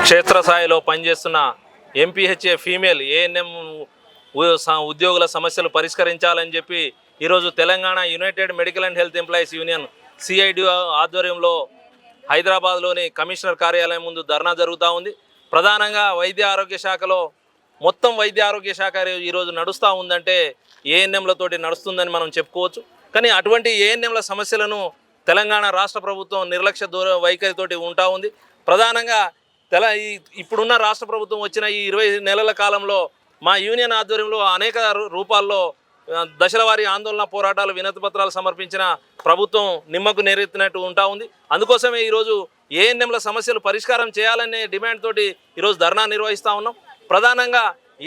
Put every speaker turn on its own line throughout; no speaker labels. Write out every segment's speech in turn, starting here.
క్షేత్రస్థాయిలో పనిచేస్తున్న MPHA female ANM ఉద్యోగుల సమస్యలు పరిష్కరించాలని చెప్పి ఈరోజు Telangana United medical and health employees union CID ఆధ్వర్యంలో హైదరాబాద్లోని కమిషనర్ కార్యాలయం ముందు ధర్నా జరుగుతూ ఉంది. ప్రధానంగా వైద్య ఆరోగ్య శాఖలో మొత్తం వైద్య ఆరోగ్య శాఖ ఈరోజు నడుస్తూ ఉందంటే ఏఎన్ఎంలతోటి నడుస్తుందని మనం చెప్పుకోవచ్చు. కానీ అటువంటి ఏఎన్ఎంల సమస్యలను తెలంగాణ రాష్ట్ర ప్రభుత్వం నిర్లక్ష్య వైఖరితోటి ఉంటా ఉంది. ప్రధానంగా ఇప్పుడున్న రాష్ట్ర ప్రభుత్వం వచ్చిన ఈ 20 నెలల కాలంలో మా యూనియన్ ఆధ్వర్యంలో అనేక రూపాల్లో దశలవారీ ఆందోళన పోరాటాలు వినతి పత్రాలు సమర్పించిన ప్రభుత్వం నిమ్మకు నేరెత్తినట్టు ఉంటా ఉంది. అందుకోసమే ఈరోజు ఏఎన్ఎంల సమస్యలు పరిష్కారం చేయాలనే డిమాండ్ తోటి ఈరోజు ధర్నా నిర్వహిస్తూ ఉన్నాం. ప్రధానంగా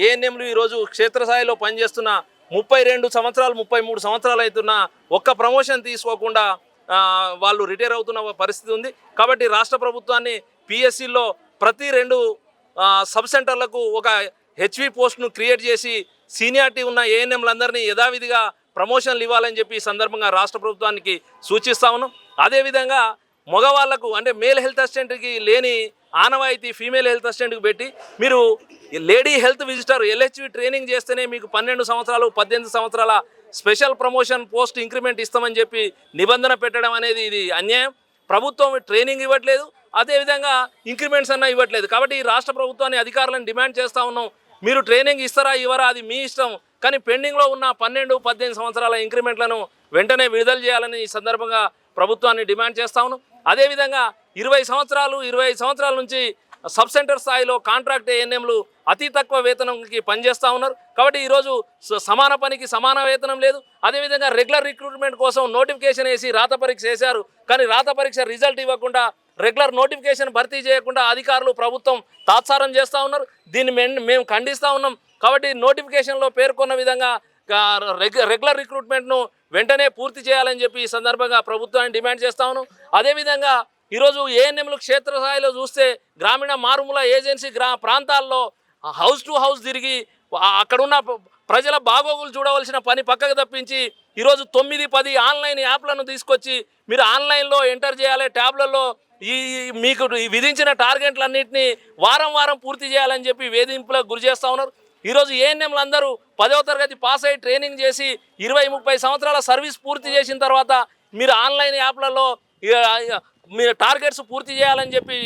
ఏఎన్ఎంలు ఈరోజు క్షేత్రస్థాయిలో పనిచేస్తున్న 32 సంవత్సరాలు 33 సంవత్సరాలు అవుతున్న ఒక్క ప్రమోషన్ తీసుకోకుండా వాళ్ళు రిటైర్ అవుతున్న పరిస్థితి ఉంది. కాబట్టి రాష్ట్ర ప్రభుత్వాన్ని పిఎస్సిలో ప్రతి 2 సబ్ సెంటర్లకు ఒక హెచ్వి పోస్ట్ను క్రియేట్ చేసి సీనియారిటీ ఉన్న ఏఎన్ఎంలందరినీ యథావిధిగా ప్రమోషన్లు ఇవ్వాలని చెప్పి ఈ సందర్భంగా రాష్ట్ర ప్రభుత్వానికి సూచిస్తా ఉన్నాం. అదేవిధంగా మగవాళ్లకు అంటే మేల్ హెల్త్ అసిస్టెంట్కి లేని ఆనవాయితీ ఫీమేల్ హెల్త్ అసిస్టెంట్కి పెట్టి మీరు లేడీ హెల్త్ విజిటర్ ఎల్హెచ్వి ట్రైనింగ్ చేస్తేనే మీకు 12 సంవత్సరాలు 18 సంవత్సరాల స్పెషల్ ప్రమోషన్ పోస్ట్ ఇంక్రిమెంట్ ఇస్తామని చెప్పి నిబంధన పెట్టడం అనేది ఇది అన్యాయం. ప్రభుత్వం ట్రైనింగ్ ఇవ్వట్లేదు, అదేవిధంగా ఇంక్రిమెంట్స్ అన్నా ఇవ్వట్లేదు. కాబట్టి ఈ రాష్ట్ర ప్రభుత్వాన్ని అధికారులను డిమాండ్ చేస్తూ ఉన్నాం, మీరు ట్రైనింగ్ ఇస్తారా ఇవ్వరా అది మీ ఇష్టం, కానీ పెండింగ్లో ఉన్న 12-18 సంవత్సరాల ఇంక్రిమెంట్లను వెంటనే విడుదల చేయాలని ఈ సందర్భంగా ప్రభుత్వాన్ని డిమాండ్ చేస్తా ఉన్నాం. అదేవిధంగా 25 సంవత్సరాల నుంచి సబ్ సెంటర్ స్థాయిలో కాంట్రాక్ట్ ఏఎన్ఎంలు అతి తక్కువ వేతనంకి పనిచేస్తూ ఉన్నారు. కాబట్టి ఈరోజు సమాన పనికి సమాన వేతనం లేదు. అదేవిధంగా రెగ్యులర్ రిక్రూట్మెంట్ కోసం నోటిఫికేషన్ వేసి రాత పరీక్ష వేశారు, కానీ రాత పరీక్ష రిజల్ట్ ఇవ్వకుండా రెగ్యులర్ నోటిఫికేషన్ భర్తీ చేయకుండా అధికారులు ప్రభుత్వం తాత్సారం చేస్తూ ఉన్నారు. దీన్ని మేము ఖండిస్తూ ఉన్నాం. కాబట్టి నోటిఫికేషన్లో పేర్కొన్న విధంగా రెగ్యులర్ రిక్రూట్మెంట్ను వెంటనే పూర్తి చేయాలని చెప్పి ఈ సందర్భంగా ప్రభుత్వాన్ని డిమాండ్ చేస్తూ ఉన్నాం. అదేవిధంగా ఈరోజు ఏఎన్ఎంలు క్షేత్రస్థాయిలో చూస్తే గ్రామీణ మారుమూల ఏజెన్సీ ప్రాంతాల్లో హౌస్ టు హౌస్ తిరిగి అక్కడున్న ప్రజల బాగోగులు చూడవలసిన పని పక్కకు తప్పించి ఈరోజు 9-10 ఆన్లైన్ యాప్లను తీసుకొచ్చి మీరు ఆన్లైన్లో ఎంటర్ చేయాలి, ట్యాబ్లలో మీకు విధించిన టార్గెట్లన్నింటినీ వారం పూర్తి చేయాలని చెప్పి వేధింపులకు గురి చేస్తూ ఉన్నారు. ఈరోజు ఏఎన్ఎంలు అందరూ 10వ తరగతి పాస్ అయ్యి ట్రైనింగ్ చేసి 20-30 సంవత్సరాల సర్వీస్ పూర్తి చేసిన తర్వాత మీరు ఆన్లైన్ యాప్లలో మీరు టార్గెట్స్ పూర్తి చేయాలని చెప్పి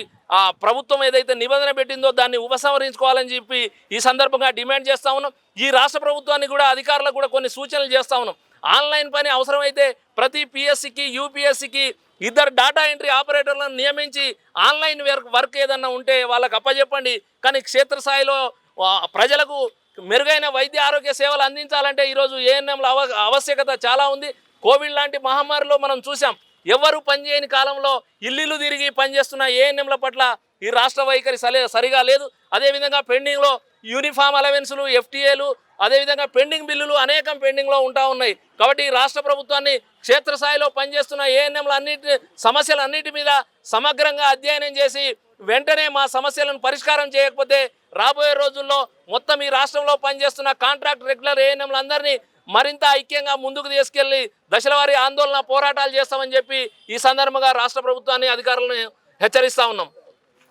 ప్రభుత్వం ఏదైతే నిబంధన పెట్టిందో దాన్ని ఉపసంహరించుకోవాలని చెప్పి ఈ సందర్భంగా డిమాండ్ చేస్తూ ఉన్నాం. ఈ రాష్ట్ర ప్రభుత్వాన్ని కూడా అధికారులకు కూడా కొన్ని సూచనలు చేస్తూ ఉన్నాం. ఆన్లైన్ పని అవసరమైతే ప్రతి పిఎస్సికి యూపీఎస్సికి 2 డేటా ఎంట్రీ ఆపరేటర్లను నియమించి ఆన్లైన్ వర్క్ ఏదన్నా ఉంటే వాళ్ళకి అప్పచెప్పండి. కానీ క్షేత్రస్థాయిలో ప్రజలకు మెరుగైన వైద్య ఆరోగ్య సేవలు అందించాలంటే ఈరోజు ఏఎన్ఎంల ఆవశ్యకత చాలా ఉంది. కోవిడ్ లాంటి మహమ్మారిలో మనం చూసాం, ఎవరు పనిచేయని కాలంలో ఇల్లు తిరిగి పనిచేస్తున్న ఏఎన్ఎంల పట్ల ఈ రాష్ట్ర వైఖరి సరిగా లేదు. అదేవిధంగా పెండింగ్లో యూనిఫామ్ అలవెన్సులు, ఎఫ్టీఏలు, అదేవిధంగా పెండింగ్ బిల్లులు అనేకం పెండింగ్లో ఉంటా ఉన్నాయి. కాబట్టి ఈ రాష్ట్ర ప్రభుత్వాన్ని క్షేత్రస్థాయిలో పనిచేస్తున్న ఏఎన్ఎంల సమస్యలన్నిటి మీద సమగ్రంగా అధ్యయనం చేసి వెంటనే మా సమస్యలను పరిష్కారం చేయకపోతే రాబోయే రోజుల్లో మొత్తం ఈ రాష్ట్రంలో పనిచేస్తున్న కాంట్రాక్ట్ రెగ్యులర్ ఏఎన్ఎంలందరినీ మరింత ఐక్యంగా ముందుకు తీసుకెళ్లి దశలవారీ ఆందోళన పోరాటాలు చేస్తామని చెప్పి ఈ సందర్భంగా రాష్ట్ర ప్రభుత్వాన్ని అధికారులను హెచ్చరిస్తా ఉన్నాం.